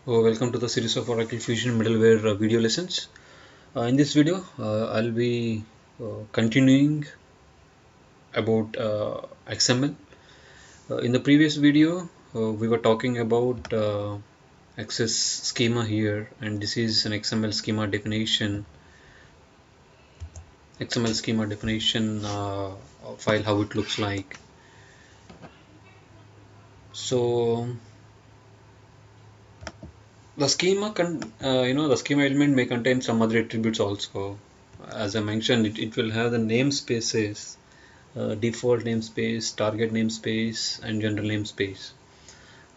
Welcome to the series of Oracle Fusion middleware video lessons. In this video, I'll be continuing about XML. In the previous video, we were talking about access schema here, and this is an XML schema definition. XML schema definition file, how it looks like. So the schema the schema element may contain some other attributes also. As I mentioned, it will have the namespaces, default namespace, target namespace, and general namespace.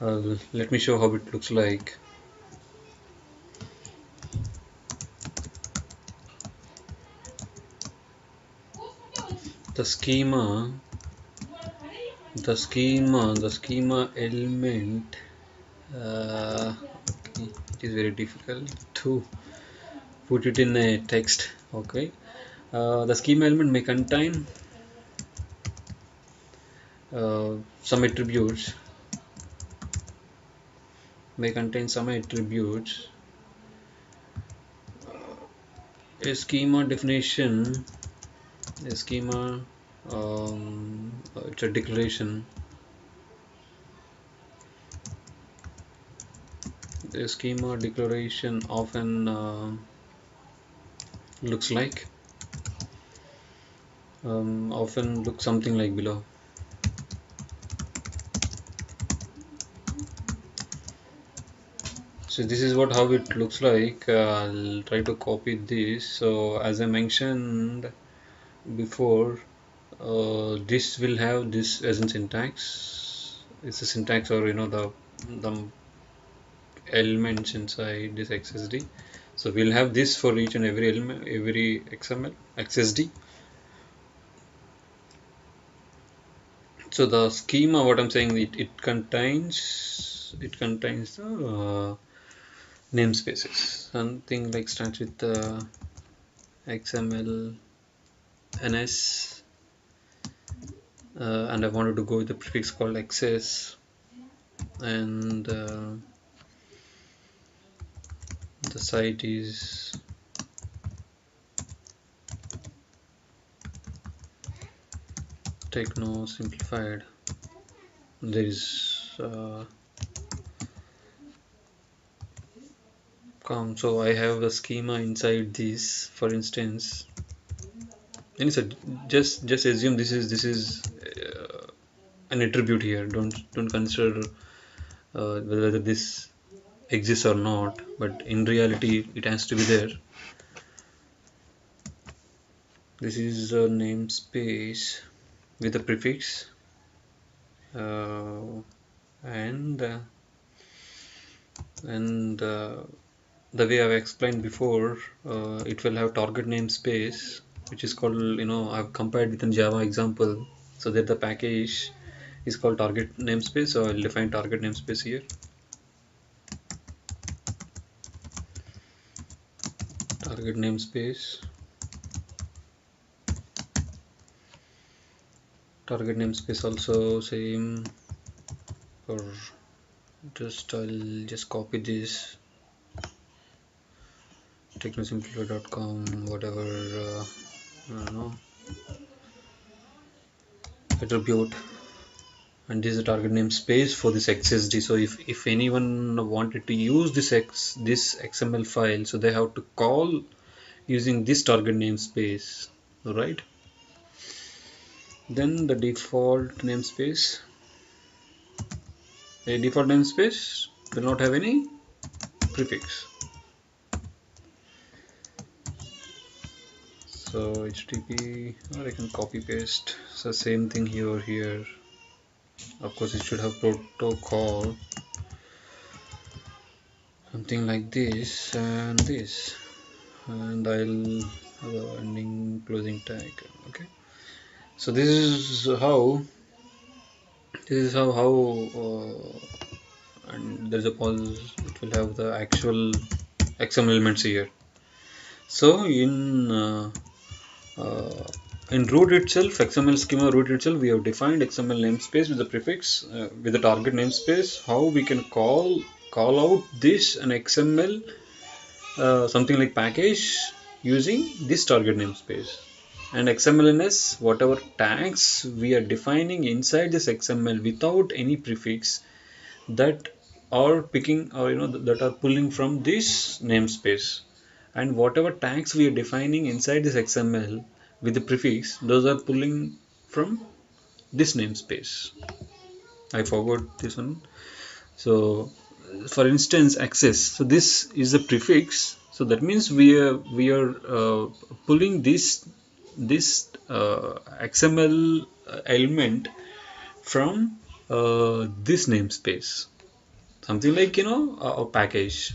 Let me show how it looks like. The schema element, okay, it is very difficult to put it in a text. Okay, the schema element may contain some attributes. A schema definition, a schema, it's a declaration. The schema declaration often looks like something like below. So this is how it looks like. I'll try to copy this. So as I mentioned before, this will have this as in syntax. It's a syntax, or the elements inside this XSD. So we'll have this for each and every element, every XML XSD. So the schema, what I'm saying, it contains the namespaces. Something like starts with XML NS, and I wanted to go with the prefix called access, and the site is Techno simplified. There is so I have the schema inside this, for instance. And so just assume this is an attribute here. Don't consider whether this exists or not, but in reality it has to be there. This is a namespace with a prefix, and the way I've explained before, it will have target namespace, which is called, I've compared with a Java example, so that the package is called target namespace. So I'll define target namespace here. Target namespace. Target namespace also same, or I'll just copy this, technosimplified.com, whatever, I don't know, attribute, and this is the target namespace for this XSD. So if anyone wanted to use this XML file, so they have to call using this target namespace, right? Then the default namespace. A default namespace will not have any prefix. So HTTP, or I can copy paste. So same thing here. Of course, it should have protocol, something like this and this, and I'll have a ending closing tag. Okay. So this is how and there's a pause. It will have the actual XML elements here. So in root itself, XML schema root itself, we have defined XML namespace with the prefix, with the target namespace. How we can call call out this an XML something like package using this target namespace. And XMLNS, whatever tags we are defining inside this XML without any prefix, that are picking, or that are pulling from this namespace. And whatever tags we are defining inside this XML with the prefix, those are pulling from this namespace. I forgot this one. So for instance, access, so this is a prefix, so that means we are pulling this XML element from this namespace, something like a package.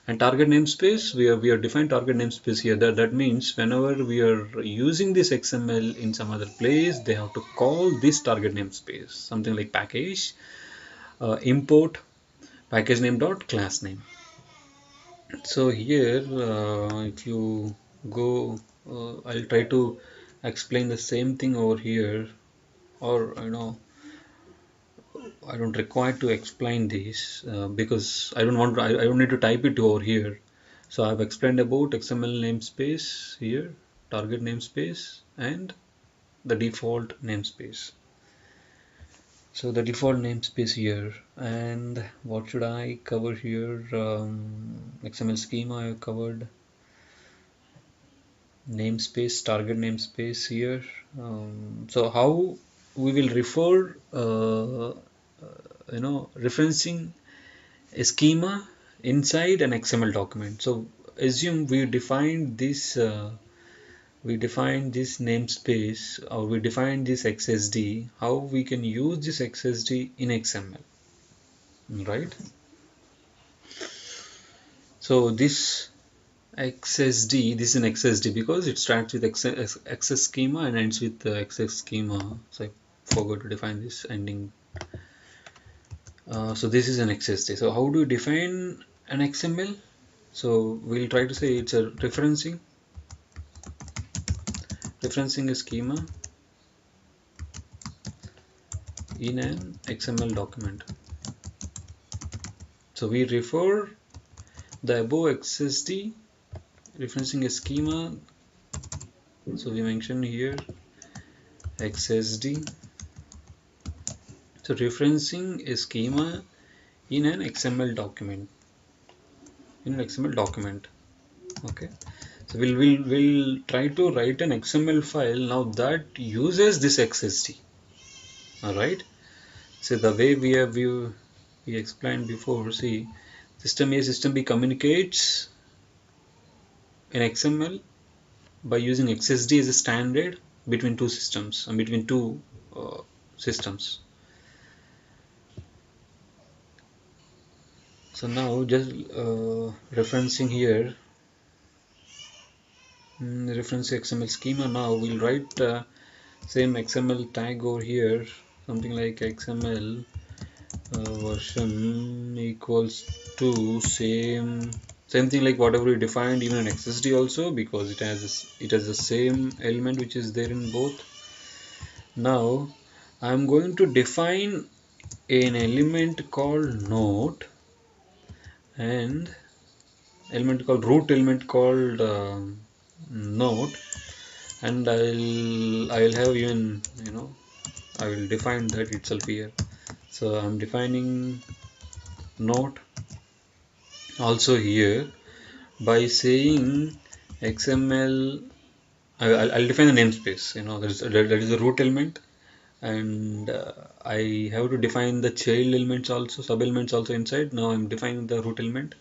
And target namespace, we are defined target namespace here. That means whenever we are using this XML in some other place, they have to call this target namespace, something like package import package name dot class name. So here if you go, I'll try to explain the same thing over here, or I don't require to explain this because I don't want to, I don't need to type it over here. So I've explained about XML namespace here, target namespace, and the default namespace. So the default namespace here, and what should I cover here? XML schema I have covered, namespace, target namespace here. So how we will refer, referencing a schema inside an XML document. So assume we define this namespace, or we define this XSD, how we can use this XSD in XML, right? So this XSD, this is an XSD because it starts with XS schema and ends with XS schema. So I forgot to define this ending. So this is an XSD. So how do you define an XML? So we'll try to say it's a referencing a schema in an XML document. So we refer the above XSD referencing a schema. So we mention here XSD. So referencing a schema in an XML document. Okay. So we'll try to write an XML file now that uses this XSD. All right. So the way we explained before. See, system A, system B communicates in XML by using XSD as a standard between two systems and between two systems. So now just referencing here, reference XML schema. Now we'll write same XML tag over here, something like XML version equals to same thing like whatever we defined even in XSD also, because it has the same element which is there in both. Now I'm going to define an element called note and root element called note, and I'll have even I will define that itself here. So I'm defining note also here by saying XML. I'll define the namespace. That is a root element, and I have to define the child elements also, sub elements also inside. Now I'm defining the root element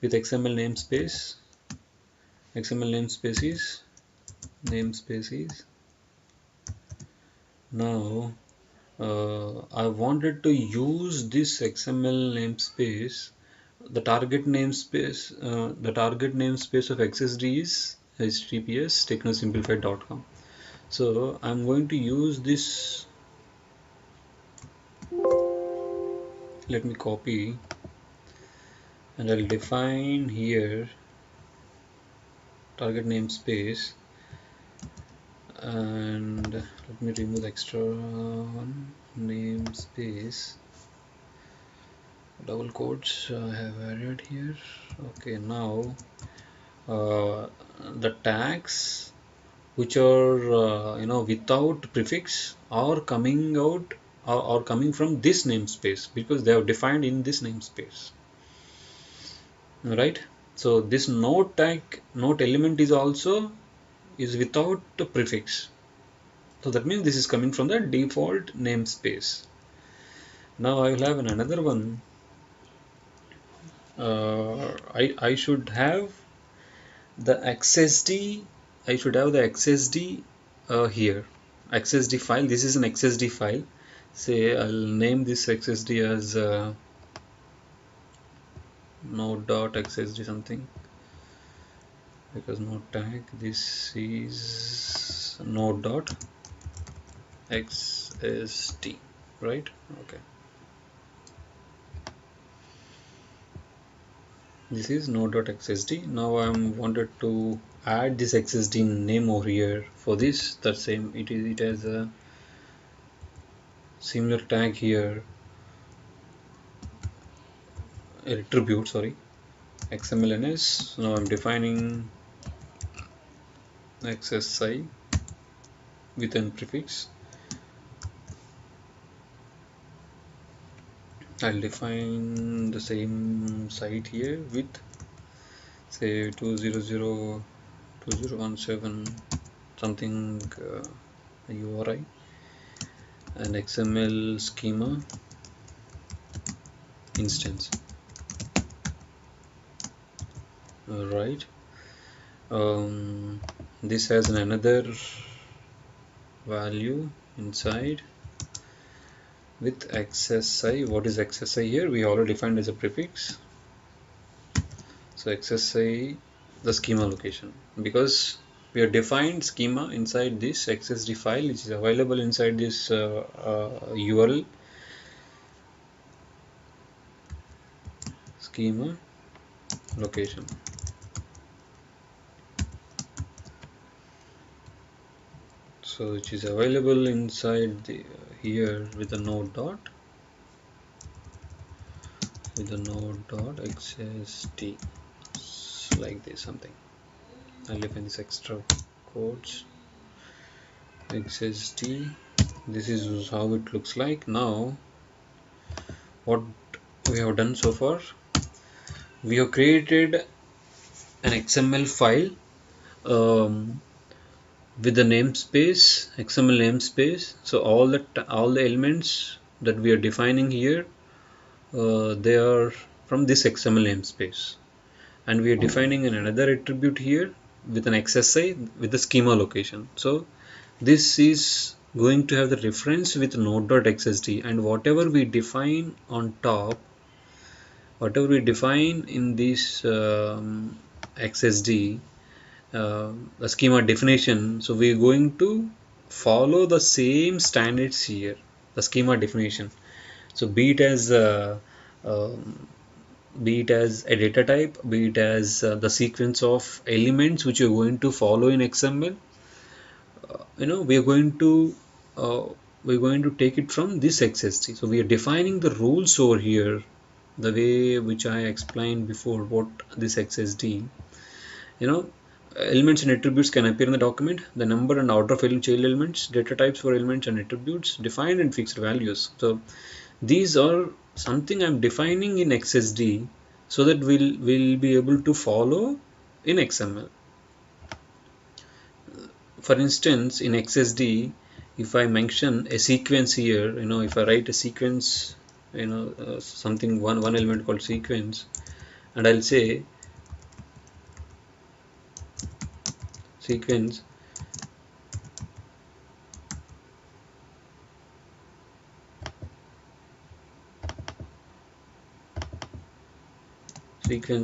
with XML namespace. XML namespaces. Now I wanted to use this XML namespace. The target namespace of XSD is https technosimplified.com. So I'm going to use this. Let me copy, and I'll define here target namespace, and let me remove the extra one, namespace. double quotes I have added here. Okay, now the tags which are without prefix are coming out or coming from this namespace because they are defined in this namespace, right? So this note tag note element is also is without the prefix, so that means this is coming from the default namespace. Now I will have another one. I should have the XSD. I should have the XSD here. XSD file. This is an XSD file. Say I'll name this XSD as node.xsd something, because node tag. This is node.xsd, right? Okay. This is node.xsd. Now I wanted to add this xsd name over here. For this, the same, it has a similar tag here, attribute, sorry, xmlns. Now I'm defining xsi with an prefix. I'll define the same site here with say 2002017 something URI and XML schema instance. Right. This has another value inside with XSI. What is XSI here? We already defined as a prefix. So XSI, the schema location, because we have defined schema inside this XSD file, which is available inside this URL schema location. So which is available inside the here with the node.xsd, like this something. I'll define this extra quotes xsd. This is how it looks like. Now what we have done so far, we have created an XML file with the namespace, XML namespace. So all the elements that we are defining here, they are from this XML namespace, and we are defining another attribute here with an XSI with the schema location. So this is going to have the reference with node.xsd, and whatever we define on top, whatever we define in this XSD, the schema definition, so we are going to follow the same standards here, the schema definition. So be it as a data type, be it as the sequence of elements which you're going to follow in XML, we're going to take it from this XSD. So we are defining the rules over here, the way which I explained before. What this XSD, elements and attributes can appear in the document. The number and order of child elements, data types for elements and attributes, defined and fixed values. So these are something I'm defining in XSD so that we'll be able to follow in XML. For instance, in XSD, if I mention a sequence here, if I write a sequence, something one element called sequence, and I'll say sequence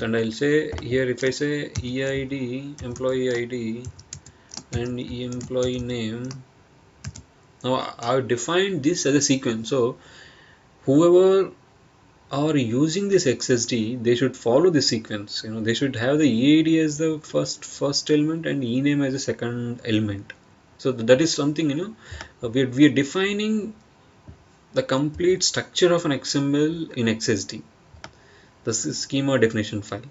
and I'll say here, if I say EID, employee ID, and employee name, now I've defined this as a sequence. So whoever are using this XSD, they should follow the sequence. They should have the EID as the first element and ename as the second element. So that is something, we are defining the complete structure of an XML in XSD. This is schema definition file,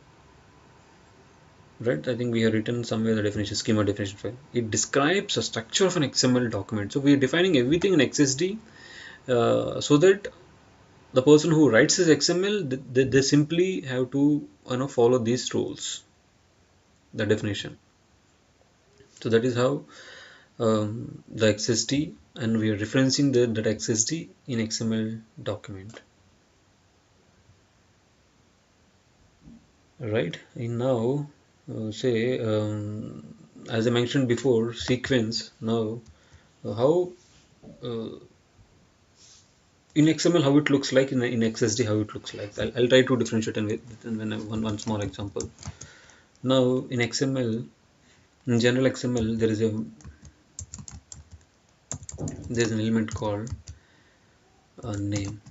right? I think we have written somewhere the definition, schema definition file. It describes the structure of an XML document. So we are defining everything in XSD so that the person who writes this XML, they simply have to follow these rules, the definition. So that is how the XSD, and we are referencing that XSD in XML document. Right, in now say as I mentioned before, sequence. Now how in XML how it looks like, in XSD how it looks like. I'll try to differentiate one small example. Now in XML, in general XML, there's an element called name,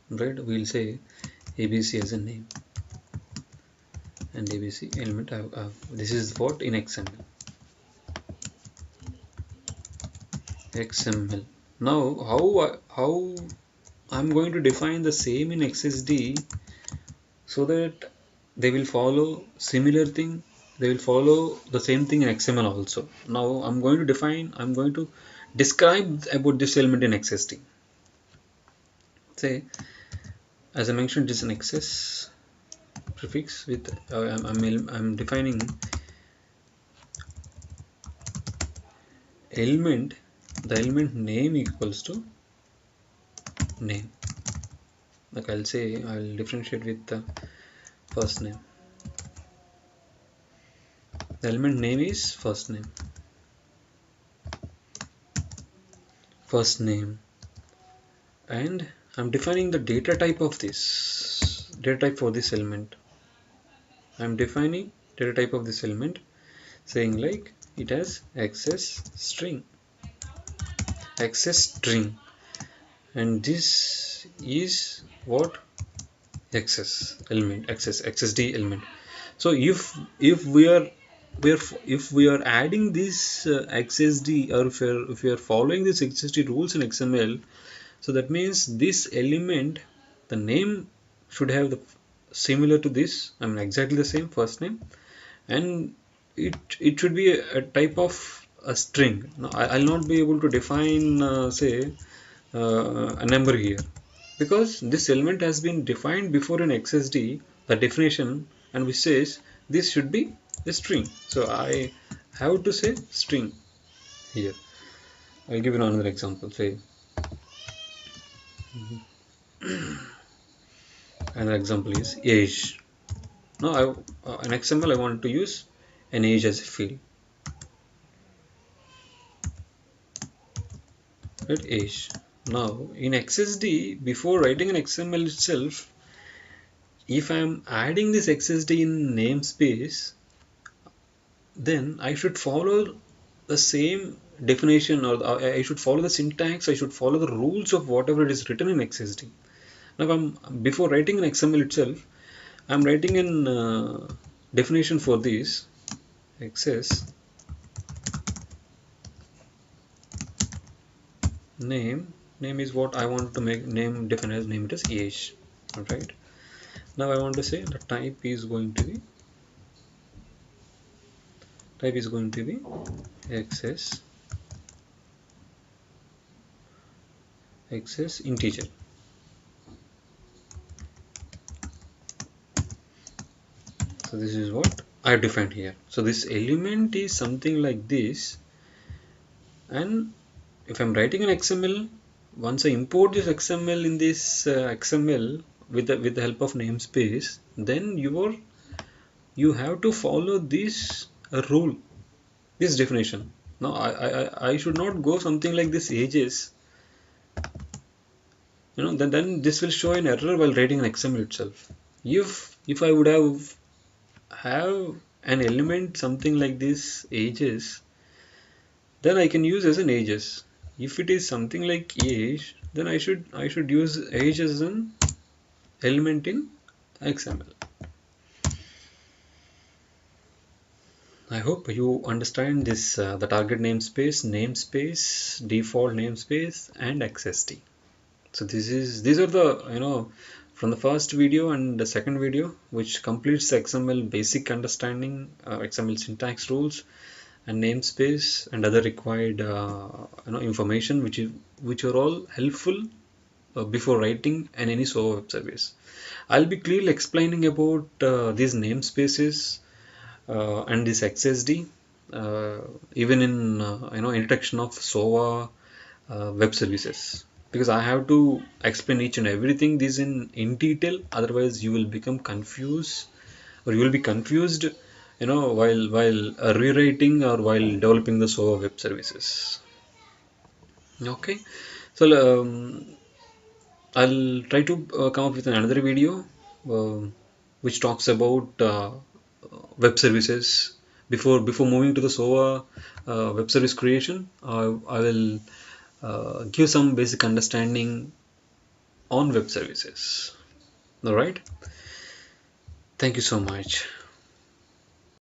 right? We'll say ABC as a name, and ABC element this is what in XML. Now how I'm going to define the same in XSD so that they will follow similar thing, they will follow the same thing in XML also. Now I'm going to describe about this element in XSD. Say, as I mentioned, this is an XS prefix with I'm defining element, the element name equals to name. Like I'll say, I'll differentiate with the first name. The element name is first name, and I'm defining the data type of this, data type for this element. I'm defining data type of this element, saying like it has access string, and this is what XSD element. So if we are adding this XSD, or if we are following this XSD rules in XML, so that means this element, the name should have the similar to this, exactly the same first name, and it should be a type of a string. Now I'll not be able to define say a number here, because this element has been defined before in XSD, the definition, and which says this should be a string. So I have to say string here. I'll give you another example. Say another example is age. Now in XML I want to use an age as a field, right? Age. Now in XSD, before writing an XML itself, if I am adding this XSD in namespace, then I should follow the same definition, or I should follow the syntax, I should follow the rules of whatever it is written in XSD. Now before writing an XML itself, I'm writing an definition for this XS name is what I want to make name, define as name it as age. Alright, now I want to say the type is going to be XS integer. So this is what I have defined here. So this element is something like this, and if I'm writing an XML, once I import this XML in this XML with the help of namespace, then you have to follow this rule, this definition. Now I should not go something like this ages, then this will show an error while writing an XML itself. If I would have an element something like this ages, then I can use as an ages. If it is something like age, then I should use age as an element in XML. I hope you understand this, the target namespace, default namespace, and XSD. So these are the from the first video and the second video, which completes the XML basic understanding, XML syntax rules and namespace and other required information which are all helpful before writing any SOA web service. I'll be clearly explaining about these namespaces and this XSD, even in introduction of SOA web services, because I have to explain each and everything this in detail. Otherwise, you will become confused, or you will be confused, while rewriting or while developing the SOA web services. Okay, so I'll try to come up with another video which talks about web services. Before moving to the SOA web service creation, I will give some basic understanding on web services. All right. Thank you so much.